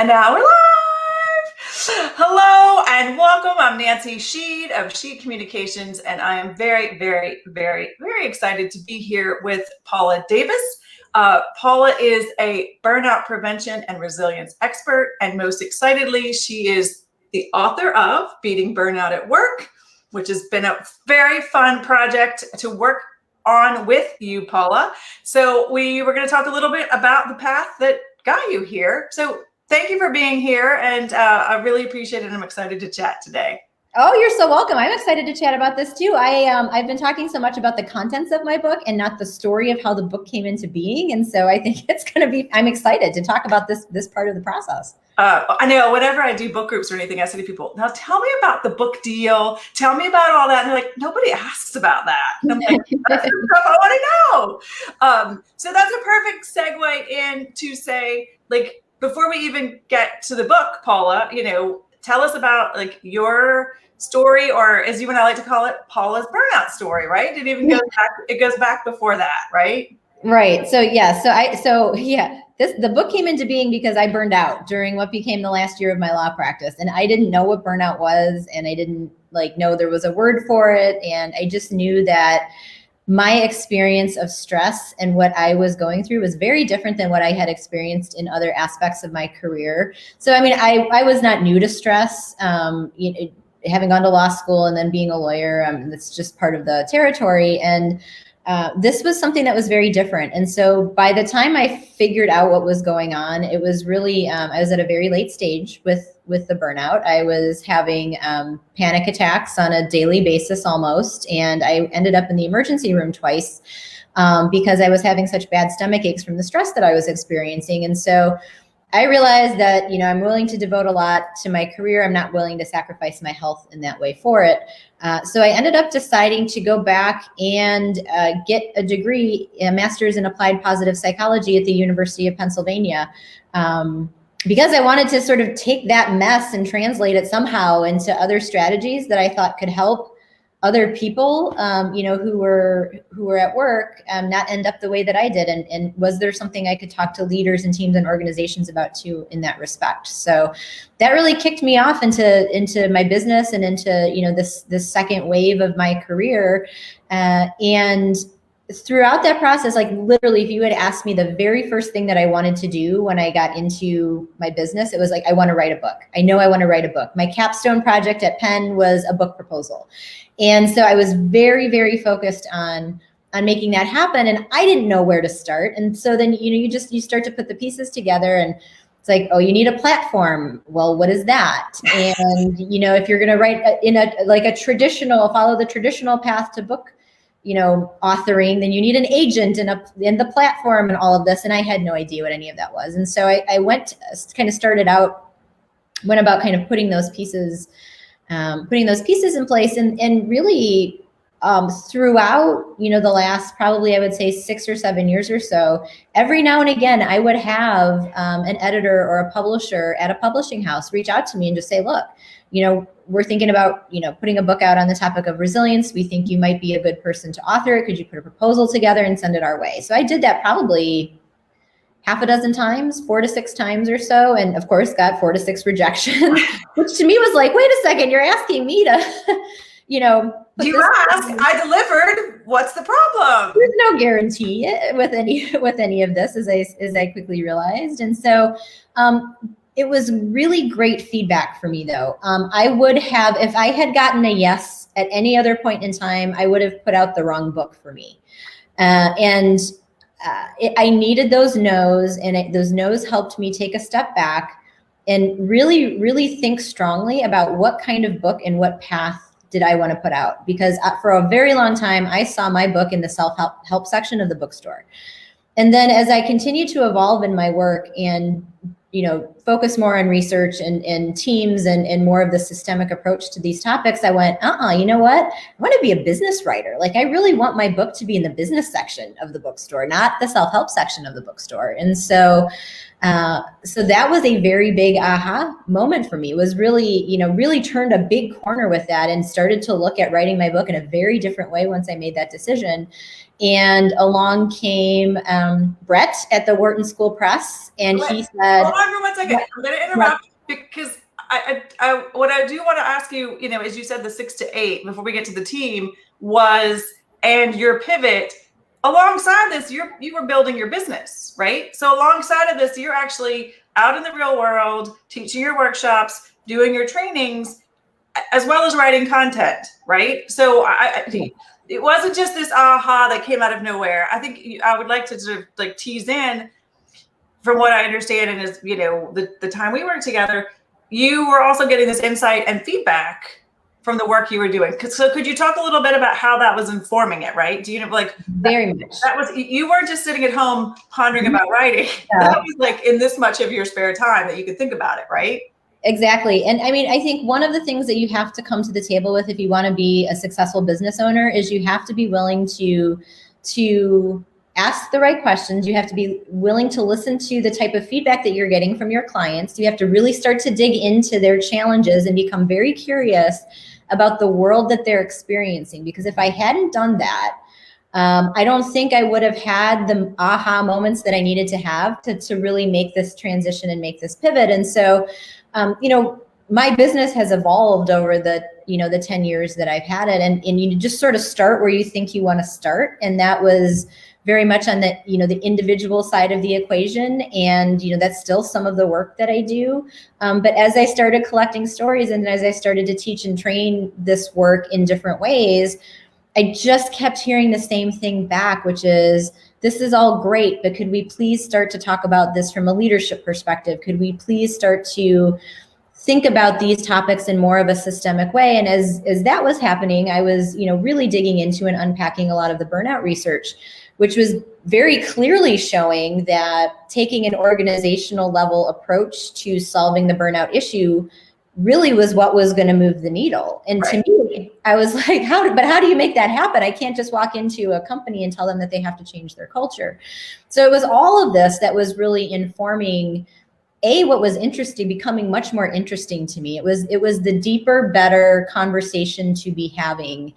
And now we're live. Hello and welcome. I'm Nancy Sheed of Sheed Communications, and I am very, very, very, very excited to be here with Paula Davis. Paula is a burnout prevention and resilience expert, and most excitedly, she is the author of Beating Burnout at Work, which has been a very fun project to work on with you, Paula. So we were going to talk a little bit about the path that got you here. So thank you for being here, and I really appreciate it. I'm excited to chat today. Oh, you're so welcome. I'm excited to chat about this too. I've been talking so much about the contents of my book and not the story of how the book came into being. And so I think it's going to be, I'm excited to talk about this part of the process. I know whenever I do book groups or anything, I say to people, now tell me about the book deal. Tell me about all that. And they're like, nobody asks about that. And I'm like, that's the stuff I want to know. So that's a perfect segue in to say, like, before we even get to the book, Paula, tell us about like your story, or as you and I like to call it, Paula's burnout story, right? It goes back before that, right? Right. So the book came into being because I burned out during what became the last year of my law practice, and I didn't know what burnout was, and I didn't know there was a word for it, and I just knew that my experience of stress and what I was going through was very different than what I had experienced in other aspects of my career. So, I mean, I was not new to stress, having gone to law school and then being a lawyer, that's just part of the territory. And this was something that was very different. And so by the time I figured out what was going on, it was really, I was at a very late stage with the burnout. I was having panic attacks on a daily basis almost. And I ended up in the emergency room twice because I was having such bad stomach aches from the stress that I was experiencing. And so I realized that, I'm willing to devote a lot to my career. I'm not willing to sacrifice my health in that way for it. So I ended up deciding to go back and get a degree, a master's in applied positive psychology at the University of Pennsylvania, because I wanted to sort of take that mess and translate it somehow into other strategies that I thought could help other people, who were at work, not end up the way that I did. And was there something I could talk to leaders and teams and organizations about too in that respect? So that really kicked me off into my business and into, this second wave of my career. And throughout that process, like literally, if you had asked me the very first thing that I wanted to do when I got into my business, it was like, I want to write a book. I know I want to write a book. My capstone project at Penn was a book proposal. And so I was very, very focused on making that happen. And I didn't know where to start. And so then, you start to put the pieces together, and it's like, oh, you need a platform. Well, what is that? And, if you're going to write follow the traditional path to book, authoring, then you need an agent and the platform and all of this. And I had no idea what any of that was. And so I went about kind of putting those pieces in place, and really throughout, the last probably I would say 6 or 7 years or so, every now and again, I would have an editor or a publisher at a publishing house reach out to me and just say, look, we're thinking about, putting a book out on the topic of resilience. We think you might be a good person to author it. Could you put a proposal together and send it our way? So I did that probably half a dozen times, 4 to 6 times or so. And of course got 4 to 6 rejections, which to me was like, wait a second, you're asking me to, you asked, I delivered. What's the problem? There's no guarantee with any of this, as I quickly realized. And so, it was really great feedback for me, though. I would have, if I had gotten a yes at any other point in time, I would have put out the wrong book for me. I needed those no's, and those no's helped me take a step back and really, really think strongly about what kind of book and what path did I want to put out. Because for a very long time, I saw my book in the self-help section of the bookstore. And then as I continued to evolve in my work and focus more on research and teams and more of the systemic approach to these topics, I went, you know what? I want to be a business writer. Like, I really want my book to be in the business section of the bookstore, not the self-help section of the bookstore. And so So that was a very big aha moment for me. It was really, really turned a big corner with that and started to look at writing my book in a very different way once I made that decision. And along came Brett at the Wharton School Press, and he said, hold on for 1 second. I'm going to interrupt because what I do want to ask you, as you said, the 6 to 8 before we get to the team and your pivot. Alongside this, you were building your business, right? So alongside of this, you're actually out in the real world, teaching your workshops, doing your trainings, as well as writing content, right? So it wasn't just this aha that came out of nowhere. I think I would like to sort of like tease in, from what I understand, and is the time we worked together, you were also getting this insight and feedback from the work you were doing. So could you talk a little bit about how that was informing it, right? Do you know, like, very much. That was, you weren't just sitting at home pondering about writing. That was like in this much of your spare time that you could think about it, right? Exactly. And I mean, I think one of the things that you have to come to the table with if you want to be a successful business owner is you have to be willing to ask the right questions. You have to be willing to listen to the type of feedback that you're getting from your clients. You have to really start to dig into their challenges and become very curious about the world that they're experiencing. Because if I hadn't done that, I don't think I would have had the aha moments that I needed to have to really make this transition and make this pivot. And so, my business has evolved over the 10 years that I've had it. And you just sort of start where you think you want to start. And that was very much on the, the individual side of the equation. And, that's still some of the work that I do. But as I started collecting stories and as I started to teach and train this work in different ways, I just kept hearing the same thing back, which is, this is all great, but could we please start to talk about this from a leadership perspective? Could we please start to think about these topics in more of a systemic way? And as that was happening, I was, really digging into and unpacking a lot of the burnout research, which was very clearly showing that taking an organizational level approach to solving the burnout issue really was what was going to move the needle. And to me, I was like, how do you make that happen? I can't just walk into a company and tell them that they have to change their culture. So it was all of this that was really informing what was interesting, becoming much more interesting to me. It was the deeper, better conversation to be having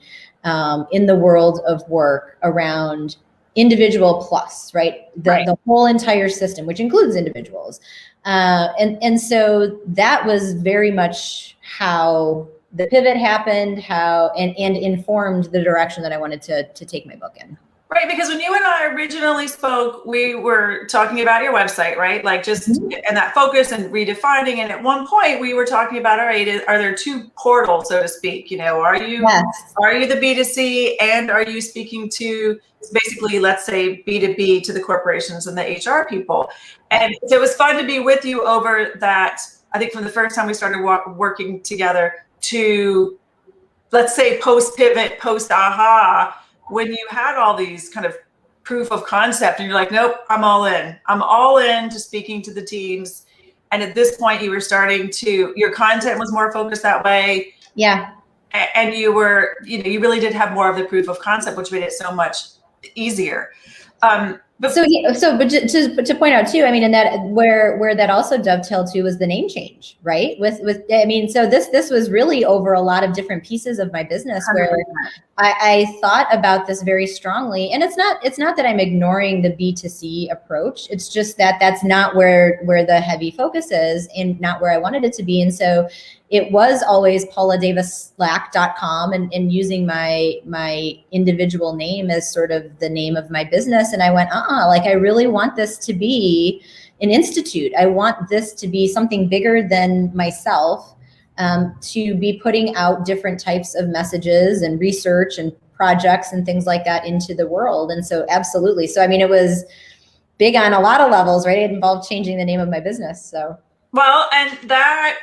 in the world of work around individual plus, right? The whole entire system, which includes individuals. And so that was very much how the pivot happened, and informed the direction that I wanted to take my book in. Right, because when you and I originally spoke, we were talking about your website, right? Like just and that focus and redefining. And at one point, we were talking about, all right, are there two portals, so to speak? Are you the B2C, and are you speaking to basically, let's say, B2B to the corporations and the HR people? And so it was fun to be with you over that. I think from the first time we started working together to, let's say, post pivot, post aha, when you had all these kind of proof of concept and you're like, nope, I'm all in to speaking to the teams. And at this point you were starting to, your content was more focused that way. Yeah. And you were, you really did have more of the proof of concept, which made it so much easier. But to point out too, I mean, and that where that also dovetailed to was the name change, right? So this was really over a lot of different pieces of my business 100%. Where I thought about this very strongly. And it's not that I'm ignoring the B2C approach. It's just that that's not where the heavy focus is and not where I wanted it to be. And so it was always pauladavisslack.com and using my individual name as sort of the name of my business. And I went, I really want this to be an institute. I want this to be something bigger than myself, to be putting out different types of messages and research and projects and things like that into the world. And so absolutely. So, I mean, it was big on a lot of levels, right? It involved changing the name of my business. So, well, and that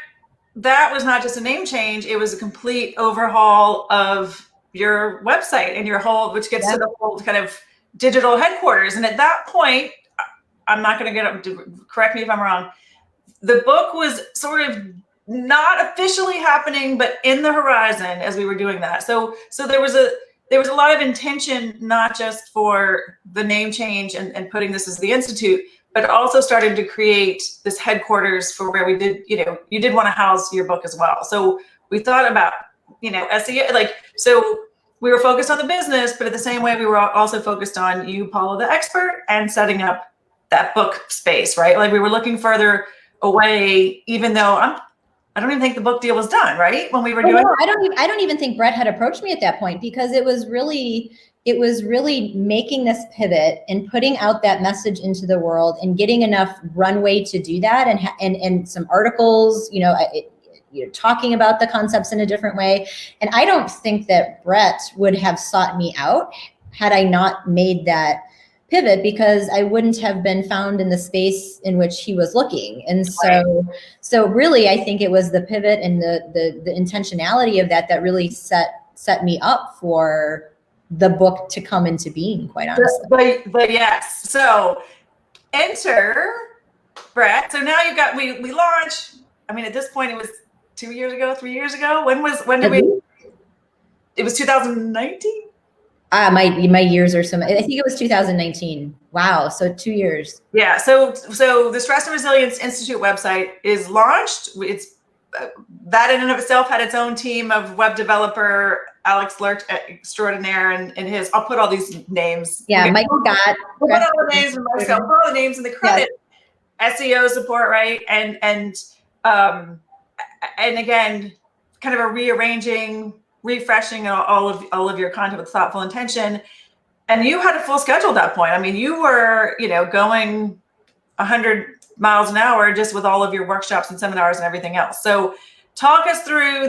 was not just a name change. It was a complete overhaul of your website and your whole, which gets to the whole kind of digital headquarters. And at that point, I'm not going to get up to correct me if I'm wrong. The book was sort of not officially happening, but in the horizon as we were doing that. So there was a lot of intention, not just for the name change and putting this as the Institute, but also started to create this headquarters for where we did, you did want to house your book as well. So we thought about, SEO, so we were focused on the business, but at the same way, we were also focused on you, Paula, the expert, and setting up that book space, right? Like we were looking further away, even though I don't even think the book deal was done, right? When we were doing no, I don't even think Brett had approached me at that point, because it was really making this pivot and putting out that message into the world and getting enough runway to do that, and some articles, talking about the concepts in a different way. And I don't think that Brett would have sought me out had I not made that pivot, because I wouldn't have been found in the space in which he was looking. And so really, I think it was the pivot and the intentionality of that really set me up for the book to come into being, quite honestly. But yes, so enter Brett. So now you've got, we launched, I mean, at this point it was 2 years ago, 3 years ago. When did we, it was 2019? My years are some, I think it was 2019. Wow. So 2 years. Yeah. So the Stress and Resilience Institute website is launched. It's that in and of itself had its own team of web developer, Alex Lurch extraordinaire, and his, I'll put all these names. Yeah. Mike Scott. We'll put all the names and myself, put all the names in the credit, SEO support, right? And again, kind of a rearranging, refreshing all of your content with thoughtful intention. And you had a full schedule at that point. I mean, you were, going 100 miles an hour just with all of your workshops and seminars and everything else. So talk us through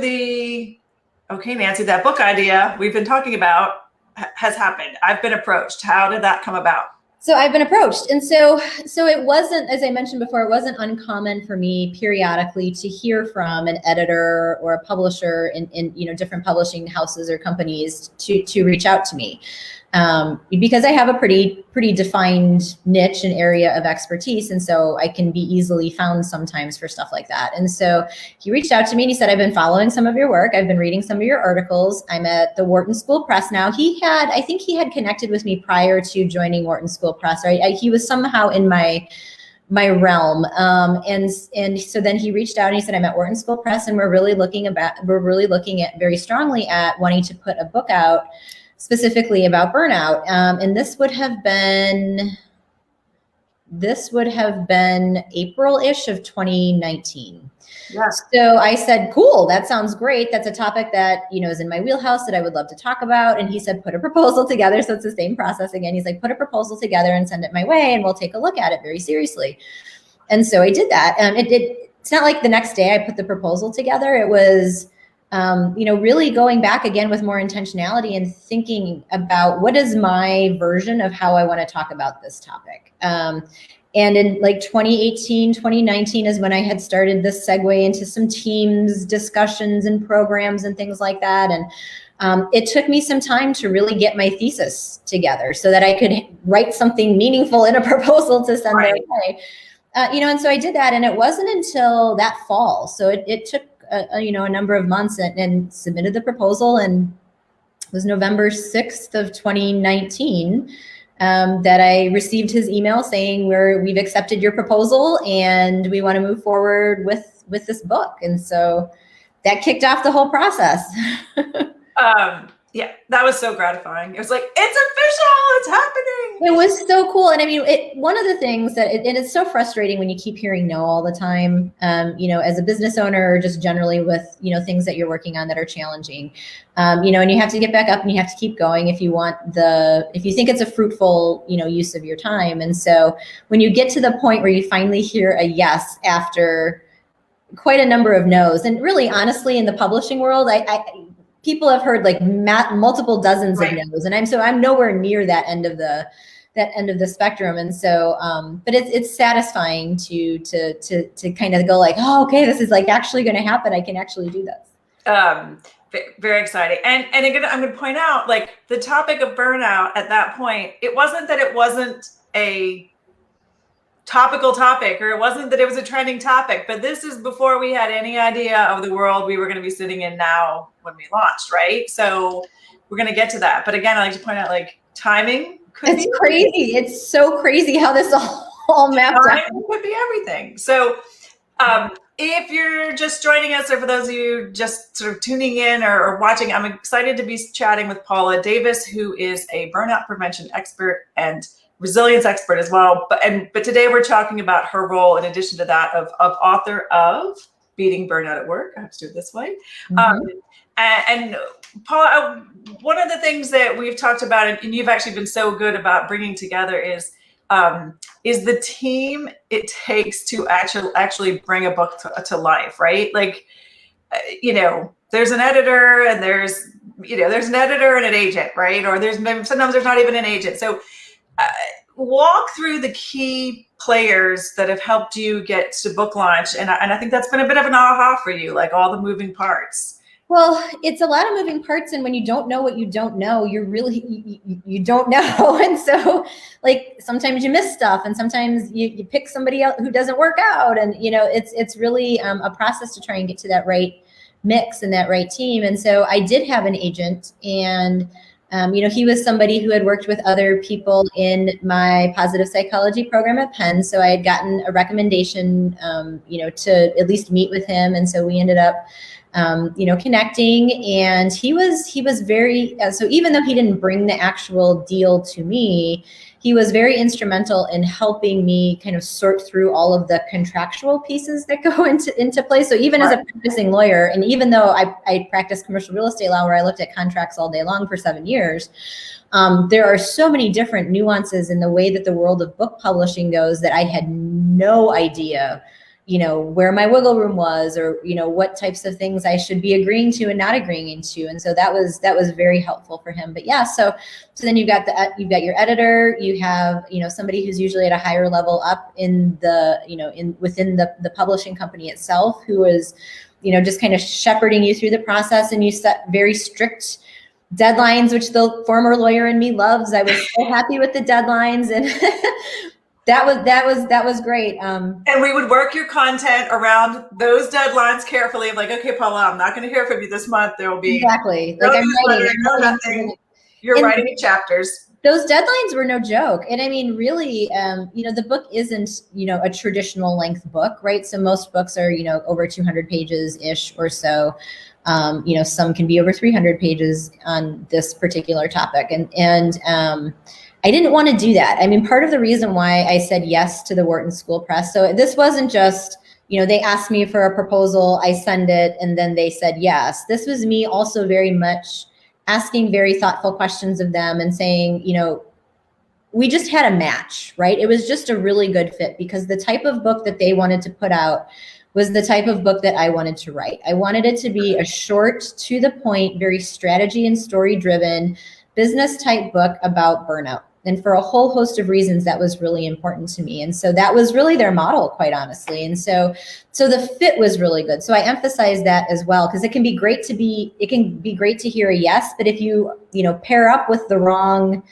okay, Nancy, that book idea we've been talking about has happened. I've been approached. How did that come about? So I've been approached. And so it wasn't, as I mentioned before, it wasn't uncommon for me periodically to hear from an editor or a publisher in different publishing houses or companies to reach out to me. Because I have a pretty defined niche and area of expertise. And so I can be easily found sometimes for stuff like that. And so he reached out to me and he said, I've been following some of your work. I've been reading some of your articles. I'm at the Wharton School Press now. I think he had connected with me prior to joining Wharton School Press, right? He was somehow in my realm. And so then he reached out and he said, I'm at Wharton School Press and we're really looking at very strongly at wanting to put a book out specifically about burnout. And this would have been April-ish of 2019. Yeah. So I said, cool, that sounds great. That's a topic that, is in my wheelhouse that I would love to talk about. And he said, put a proposal together. So it's the same process again. He's like, put a proposal together and send it my way and we'll take a look at it very seriously. And so I did that. It's not like the next day I put the proposal together. It was, really going back again with more intentionality and thinking about what is my version of how I want to talk about this topic. And in 2018, 2019 is when I had started this segue into some teams discussions and programs and things like that. And it took me some time to really get my thesis together so that I could write something meaningful in a proposal to send their way. And so I did that, and it wasn't until that fall. So it took a number of months and submitted the proposal, and it was November 6th of 2019 that I received his email saying we've accepted your proposal and we want to move forward with this book. And so that kicked off the whole process. Yeah, that was so gratifying. It was like, it's official, it's happening. It was so cool. And I mean, one of the things and it's so frustrating when you keep hearing no all the time, as a business owner, or just generally with, things that you're working on that are challenging, and you have to get back up and you have to keep going if you think it's a fruitful, use of your time. And so when you get to the point where you finally hear a yes after quite a number of no's, and really honestly in the publishing world, people have heard multiple dozens of no's, and I'm nowhere near that end of the spectrum. And so, but it's satisfying to kind of go like, oh, okay, this is actually going to happen. I can actually do this. Very exciting. And again, I'm going to point out the topic of burnout at that point, it wasn't that it wasn't a topical topic, or it wasn't that it was a trending topic, but this is before we had any idea of the world we were going to be sitting in now when we launched, right? So we're going to get to that. But again, I like to point out timing. It's crazy. It's so crazy how this all all mapped out. Timing could be everything. So if you're just joining us, or for those of you just sort of tuning in or watching, I'm excited to be chatting with Paula Davis, who is a burnout prevention expert and resilience expert as well. But today we're talking about her role, in addition to that, of author of Beating Burnout at Work. I have to do it this way. And Paula, one of the things that we've talked about, and you've actually been so good about bringing together, is the team it takes to actually bring a book to life, right? Like, there's an editor and there's an editor and an agent, right? Or sometimes there's not even an agent. So walk through the key players that have helped you get to book launch. And I think that's been a bit of an aha for you, like all the moving parts. Well, it's a lot of moving parts, and when you don't know what you don't know, you don't know. And so, like, sometimes you miss stuff, and sometimes you pick somebody else who doesn't work out, and it's really a process to try and get to that right mix and that right team. And so I did have an agent, and he was somebody who had worked with other people in my positive psychology program at Penn. So I had gotten a recommendation, to at least meet with him, and so we ended up connecting, and he was very, so even though he didn't bring the actual deal to me, he was very instrumental in helping me kind of sort through all of the contractual pieces that go into play. So even as a practicing lawyer, and even though I practiced commercial real estate law, where I looked at contracts all day long for 7 years, there are so many different nuances in the way that the world of book publishing goes that I had no idea where my wiggle room was, or, what types of things I should be agreeing to and not agreeing into. And so that was very helpful for him. But yeah, so then you've got your editor, you have, somebody who's usually at a higher level up in the, within the publishing company itself, who is, just kind of shepherding you through the process. And you set very strict deadlines, which the former lawyer in me loves. I was so happy with the deadlines, and that was great. And we would work your content around those deadlines carefully. Of like, okay, Paula, I'm not going to hear from you this month. There will be exactly no like I'm newsletter, writing, no nothing. You're writing chapters. Those deadlines were no joke. And I mean, really, the book isn't, a traditional length book, right? So most books are, over 200 pages ish or so. Some can be over 300 pages on this particular topic. And I didn't want to do that. I mean, part of the reason why I said yes to the Wharton School Press, so this wasn't just, they asked me for a proposal, I send it, and then they said yes. This was me also very much asking very thoughtful questions of them and saying, we just had a match, right? It was just a really good fit, because the type of book that they wanted to put out was the type of book that I wanted to write. I wanted it to be a short, to the point, very strategy and story driven business type book about burnout. And for a whole host of reasons, that was really important to me. And so that was really their model, quite honestly. And so the fit was really good. So I emphasize that as well, because it can be great to hear a yes, but if you pair up with the wrong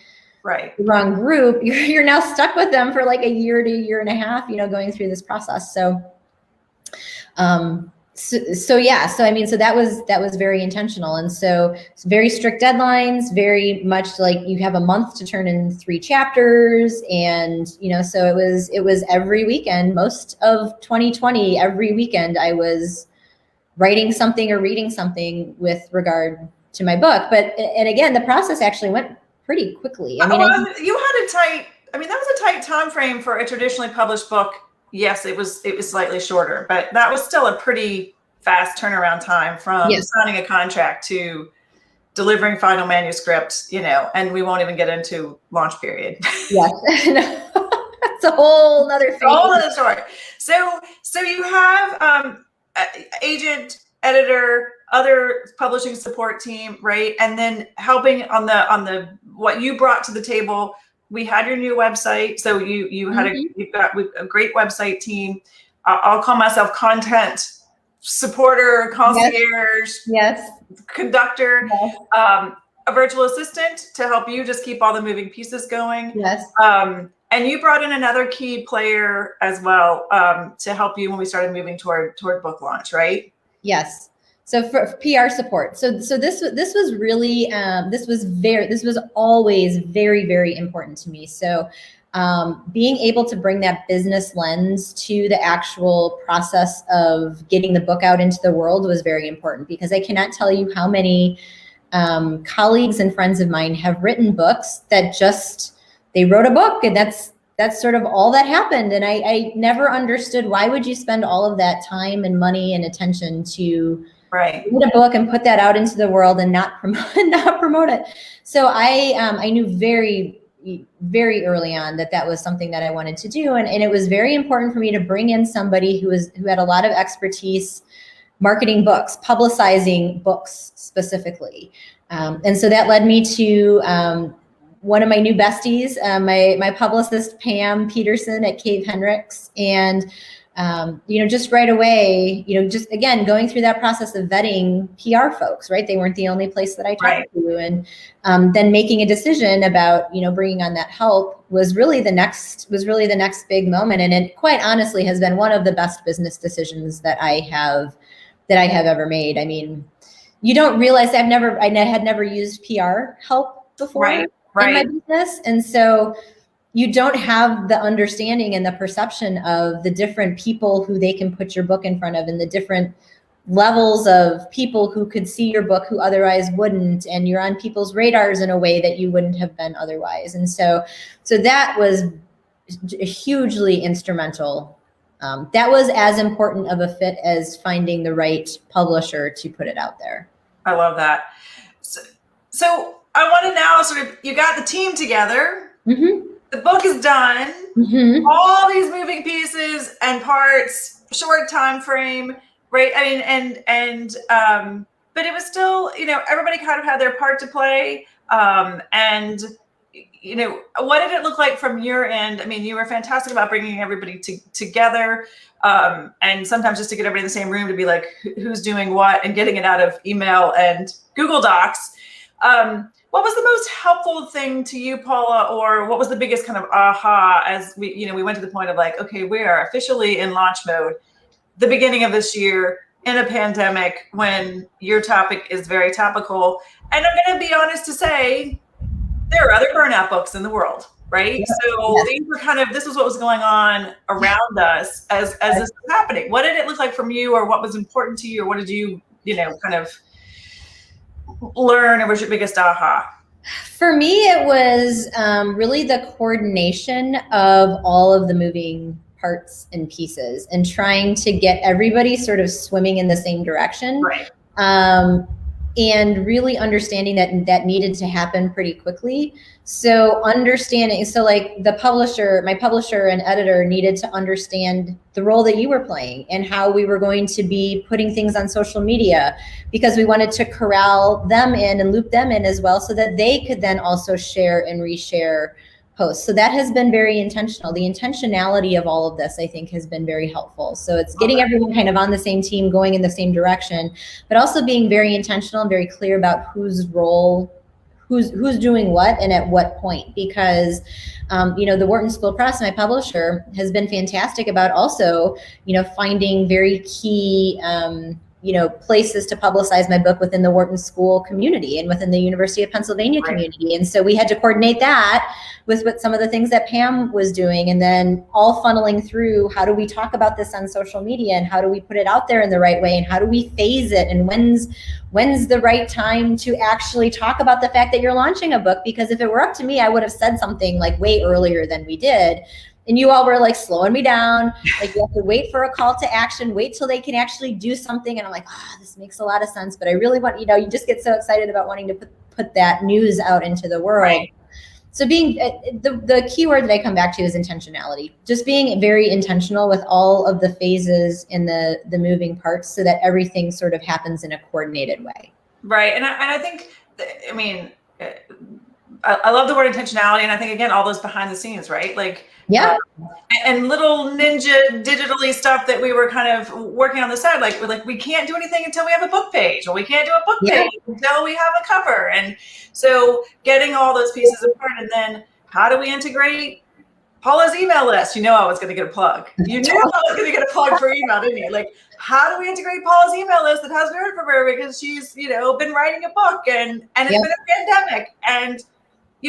group, you're now stuck with them for like a year to a year and a half, going through this process. So that was very intentional. And so it's very strict deadlines, very much like you have a month to turn in 3 chapters. And, so it was every weekend, most of 2020, every weekend I was writing something or reading something with regard to my book. And again, the process actually went pretty quickly. That was a tight time frame for a traditionally published book. Yes, it was slightly shorter, but that was still a pretty fast turnaround time from signing a contract to delivering final manuscript, and we won't even get into launch period. Yes. That's a whole nother thing. A whole other story. So you have agent, editor, other publishing support team, right? And then helping on the what you brought to the table. We had your new website, so you had you've got a great website team. I'll call myself content supporter, concierge, conductor, a virtual assistant to help you just keep all the moving pieces going. Yes. And you brought in another key player as well to help you when we started moving toward book launch, right? Yes. So for PR support. So this was really this was always very, very important to me. So being able to bring that business lens to the actual process of getting the book out into the world was very important, because I cannot tell you how many colleagues and friends of mine have written books that just, they wrote a book and that's sort of all that happened. And I never understood, why would you spend all of that time and money and attention to write a book and put that out into the world and not promote it. So I knew very, very early on that was something that I wanted to do. And it was very important for me to bring in somebody who had a lot of expertise marketing books, publicizing books specifically. And so that led me to one of my new besties, my publicist, Pam Peterson at Cave Hendricks. And, just right away, just again, going through that process of vetting PR folks, right? They weren't the only place that I talked to. And then making a decision about, bringing on that help was really the next big moment. And it quite honestly has been one of the best business decisions that I have ever made. I mean, you don't realize I had never used PR help before in my business. And so you don't have the understanding and the perception of the different people who they can put your book in front of, and the different levels of people who could see your book who otherwise wouldn't. And you're on people's radars in a way that you wouldn't have been otherwise. And so that was hugely instrumental. That was as important of a fit as finding the right publisher to put it out there. I love that. So I want to now sort of, you got the team together. Mm-hmm. The book is done. Mm-hmm. All these moving pieces and parts, short time frame, right? I mean, but it was still, everybody kind of had their part to play. And what did it look like from your end? I mean, you were fantastic about bringing everybody together, and sometimes just to get everybody in the same room to be like, who's doing what, and getting it out of email and Google Docs. What was the most helpful thing to you, Paula, or what was the biggest kind of aha as we went to the point of like, okay, we are officially in launch mode, the beginning of this year in a pandemic when your topic is very topical. And I'm going to be honest to say, there are other burnout books in the world, right? So these were this is what was going on around us as this was happening. What did it look like from you, or what was important to you, or what did you, kind of learn, or was your biggest aha? For me, it was really the coordination of all of the moving parts and pieces, and trying to get everybody sort of swimming in the same direction. Right. And really understanding that needed to happen pretty quickly. So like my publisher and editor needed to understand the role that you were playing and how we were going to be putting things on social media, because we wanted to corral them in and loop them in as well, so that they could then also share and reshare posts. So that has been very intentional. The intentionality of all of this, I think, has been very helpful. So it's getting everyone kind of on the same team, going in the same direction, but also being very intentional and very clear about whose role, who's doing what and at what point. Because, the Wharton School Press, my publisher, has been fantastic about also, finding very key, places to publicize my book within the Wharton School community and within the University of Pennsylvania community. And so we had to coordinate that with what some of the things that Pam was doing, and then all funneling through, how do we talk about this on social media, and how do we put it out there in the right way, and how do we phase it, and when's the right time to actually talk about the fact that you're launching a book? Because if it were up to me, I would have said something like way earlier than we did. And you all were like slowing me down. Like, you have to wait for a call to action, wait till they can actually do something. And I'm like, this makes a lot of sense. But I really want, you just get so excited about wanting to put that news out into the world. Right. So being the key word that I come back to is intentionality. Just being very intentional with all of the phases in the moving parts, so that everything sort of happens in a coordinated way. Right. And I think, I love the word intentionality. And I think, again, all those behind the scenes, right? Like, and little ninja digitally stuff that we were kind of working on the side. Like we can't do anything until we have a book page, or we can't do a book page until we have a cover. And so getting all those pieces apart, and then how do we integrate Paula's email list? I was going to get a plug. You knew I was going to get a plug for email, didn't you? Like, how do we integrate Paula's email list that hasn't heard from her because she's, been writing a book and it's been a pandemic. And,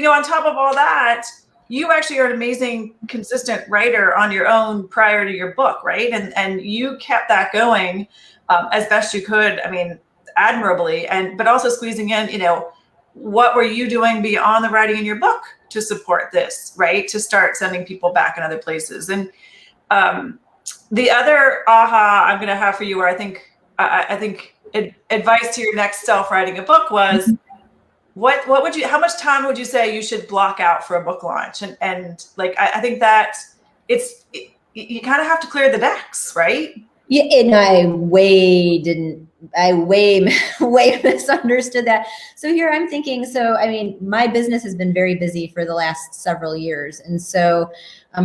on top of all that, you actually are an amazing, consistent writer on your own prior to your book, right? And you kept that going as best you could. I mean, admirably, but also squeezing in, what were you doing beyond the writing in your book to support this, right? To start sending people back in other places. And the other aha I'm going to have for you, or I think advice to your next self writing a book was, how much time would you say you should block out for a book launch? And like, I think that you kind of have to clear the decks, right? Yeah, and I way misunderstood that. So here I'm thinking, I mean, my business has been very busy for the last several years. And so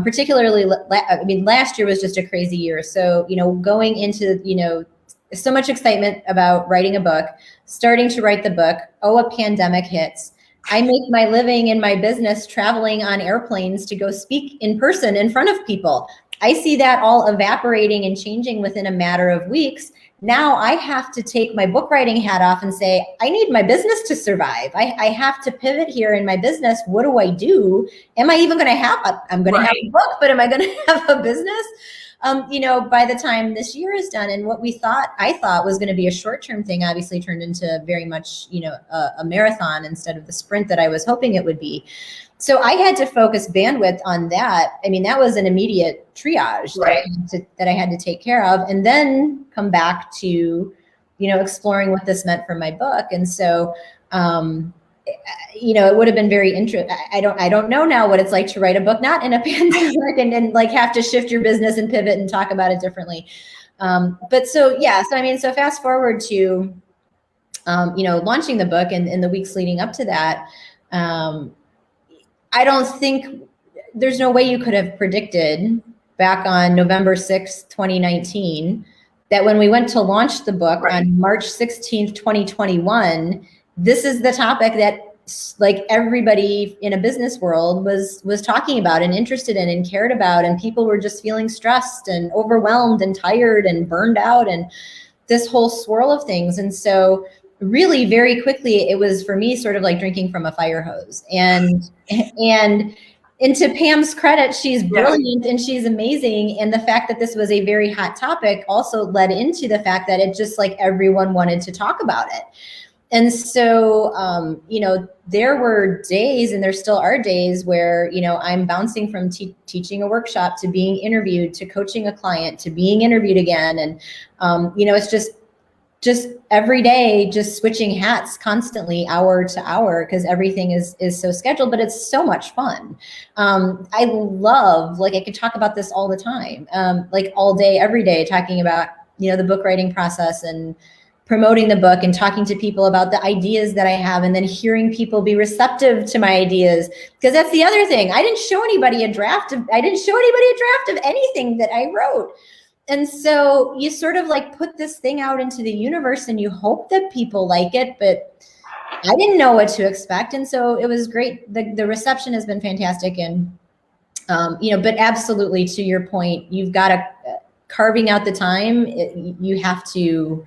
particularly, last year was just a crazy year. So, going into, so much excitement about writing a book, starting to write the book. Oh, a pandemic hits. I make my living in my business traveling on airplanes to go speak in person in front of people. I see that all evaporating and changing within a matter of weeks. Now I have to take my book writing hat off and say, I need my business to survive. I have to pivot here in my business. What do I do? Am I even going to have I'm going to have a book, but am I going to have a business? By the time this year is done, and what I thought was going to be a short-term thing obviously turned into very much, a marathon instead of the sprint that I was hoping it would be. So I had to focus bandwidth on that. I mean, that was an immediate triage that I had to take care of, and then come back to, exploring what this meant for my book. And so, it would have been very interesting. I don't know now what it's like to write a book not in a pandemic and like have to shift your business and pivot and talk about it differently. So fast forward to, launching the book and in the weeks leading up to that. I don't think there's no way you could have predicted back on November 6th, 2019, that when we went to launch the book on March 16th, 2021, this is the topic that like everybody in a business world was talking about and interested in and cared about. And people were just feeling stressed and overwhelmed and tired and burned out and this whole swirl of things. And so really very quickly, it was for me sort of like drinking from a fire hose. And to Pam's credit, she's brilliant and she's amazing. And the fact that this was a very hot topic also led into the fact that it just like everyone wanted to talk about it. And so, there were days, and there still are days where, I'm bouncing from teaching a workshop to being interviewed, to coaching a client, to being interviewed again. And, it's just every day, just switching hats constantly, hour to hour, because everything is so scheduled, but it's so much fun. I love, like, I could talk about this all the time, like all day, every day, talking about, the book writing process and promoting the book and talking to people about the ideas that I have, and then hearing people be receptive to my ideas. Because that's the other thing. I didn't show anybody a draft of anything that I wrote. And so you sort of like put this thing out into the universe and you hope that people like it, but I didn't know what to expect. And so it was great. The reception has been fantastic. And, but absolutely to your point, you've got to carving out the time. You have to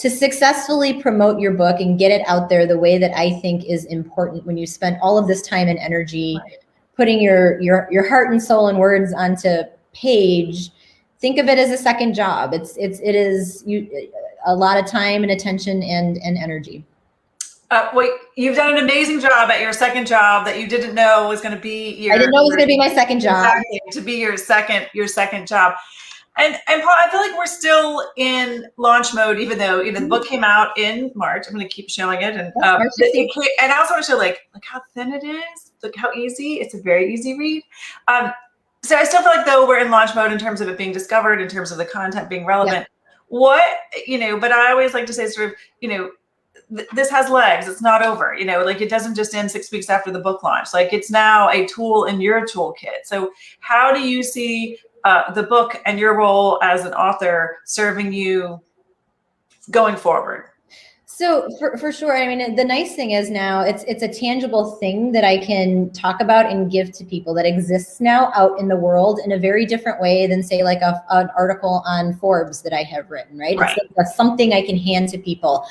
successfully promote your book and get it out there the way that I think is important when you spend all of this time and energy putting your heart and soul and words onto page. Think of it as a second job. It is a lot of time and attention and energy. Wait, you've done an amazing job at your second job that you didn't know was going to be I didn't know it was going to be my second job. Exactly, to be your second job. And Paul, I feel like we're still in launch mode, even though the book came out in March. I'm going to keep showing it, and I also want to show like how thin it is, look how easy. It's a very easy read. So I still feel like though we're in launch mode in terms of it being discovered, in terms of the content being relevant. Yeah. But I always like to say sort of this has legs. It's not over. Like it doesn't just end 6 weeks after the book launch. Like it's now a tool in your toolkit. So how do you see the book and your role as an author serving you going forward? So for sure. I mean, the nice thing is now it's a tangible thing that I can talk about and give to people that exists now out in the world in a very different way than say like an article on Forbes that I have written, right? It's like something I can hand to people.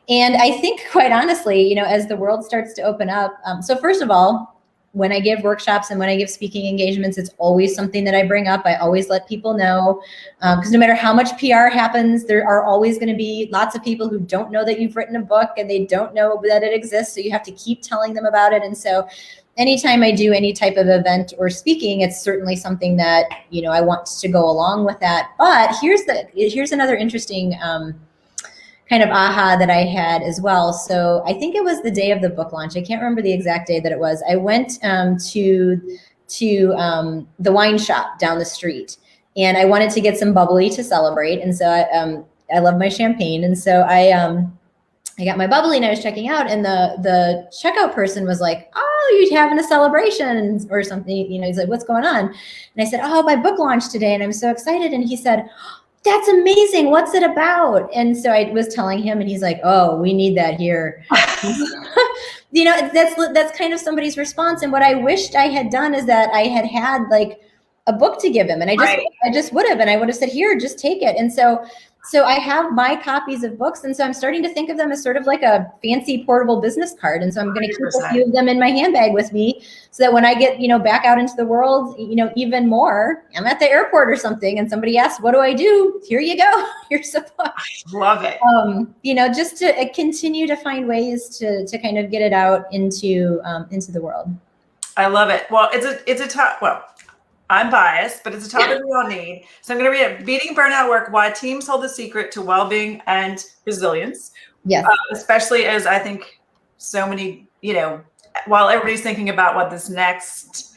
And I think quite honestly, as the world starts to open up. So first of all, when I give workshops and when I give speaking engagements, it's always something that I bring up. I always let people know, because no matter how much PR happens, there are always going to be lots of people who don't know that you've written a book and they don't know that it exists. So you have to keep telling them about it. And so anytime I do any type of event or speaking, it's certainly something that, you know, I want to go along with that. But here's another interesting kind of aha that I had as well. So I think it was the day of the book launch. I can't remember the exact day that it was. I went to the wine shop down the street, and I wanted to get some bubbly to celebrate. And so I love my champagne, and so I got my bubbly and I was checking out, and the checkout person was like, "Oh, you're having a celebration or something?" You know, he's like, "What's going on?" And I said, "Oh, my book launch today, and I'm so excited." And he said, "That's amazing. What's it about?" And so I was telling him, and he's like, "Oh, we need that here." You know, that's kind of somebody's response. And what I wished I had done is that I had like a book to give him, and I just would have, and I would have said, "Here, just take it." And so I have my copies of books, and so I'm starting to think of them as sort of like a fancy portable business card. And so I'm going to keep a few of them in my handbag with me, so that when I get, you know, back out into the world, you know, even more, I'm at the airport or something, and somebody asks, "What do I do?" Here you go. Here's a book. I love it. You know, just to continue to find ways to kind of get it out into the world. I love it. Well, it's a tough. Well, I'm biased, but it's a topic we all need. So I'm going to read it. Beating Burnout Work, Why Teams Hold the Secret to Well-Being and Resilience. Yes. Especially as I think so many, you know, while everybody's thinking about what this next,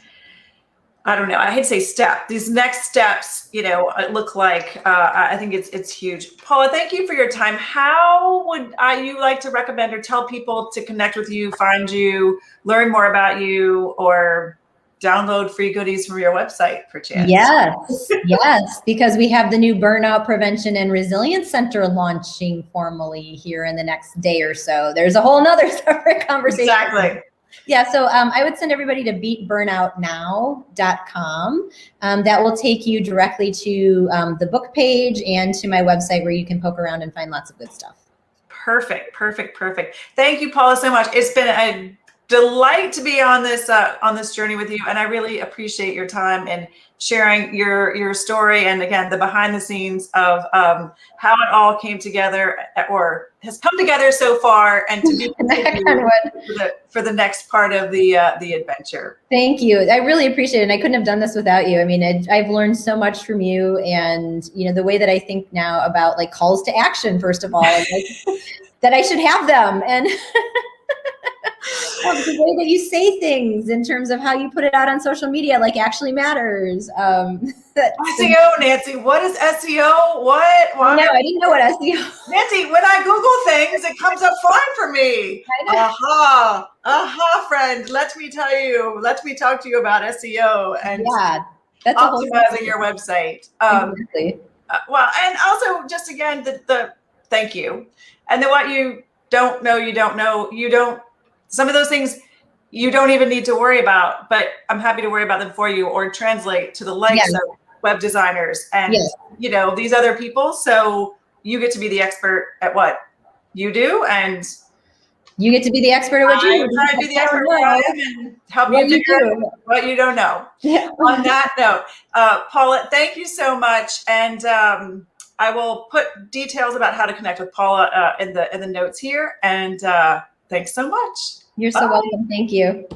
I don't know, I hate to say step, these next steps, you know, look like, I think it's huge. Paula, thank you for your time. How would you like to recommend or tell people to connect with you, find you, learn more about you, or download free goodies from your website, perchance? Yes, because we have the new Burnout Prevention and Resilience Center launching formally here in the next day or so. There's a whole nother separate conversation. Exactly. Yeah, so I would send everybody to beatburnoutnow.com. That will take you directly to the book page and to my website, where you can poke around and find lots of good stuff. Perfect. Thank you, Paula, so much. It's been a delight to be on this journey with you, and I really appreciate your time and sharing your story, and again, the behind the scenes of how it all came together or has come together so far, and to be for the next part of the adventure. Thank you. I really appreciate it. And I couldn't have done this without you. I mean, I've learned so much from you, and you know, the way that I think now about like calls to action, first of all, like, that I should have them, and well, the way that you say things in terms of how you put it out on social media, like, actually matters. SEO, Nancy, what is SEO? What? No, I didn't know what SEO. Nancy, when I Google things, it comes up fine for me. Aha, friend. Let me talk to you about SEO and that's optimizing your website. Exactly. Well, and also just again, the thank you. And then what you don't know, some of those things you don't even need to worry about, but I'm happy to worry about them for you, or translate to the likes of web designers and you know, these other people. So you get to be the expert at what you do, and you get to be the expert at what you do. I try to be the expert at what I am and help you figure out what you don't know. Yeah. On that note, Paula, thank you so much, and I will put details about how to connect with Paula in the notes here. And thanks so much. You're so welcome. Thank you.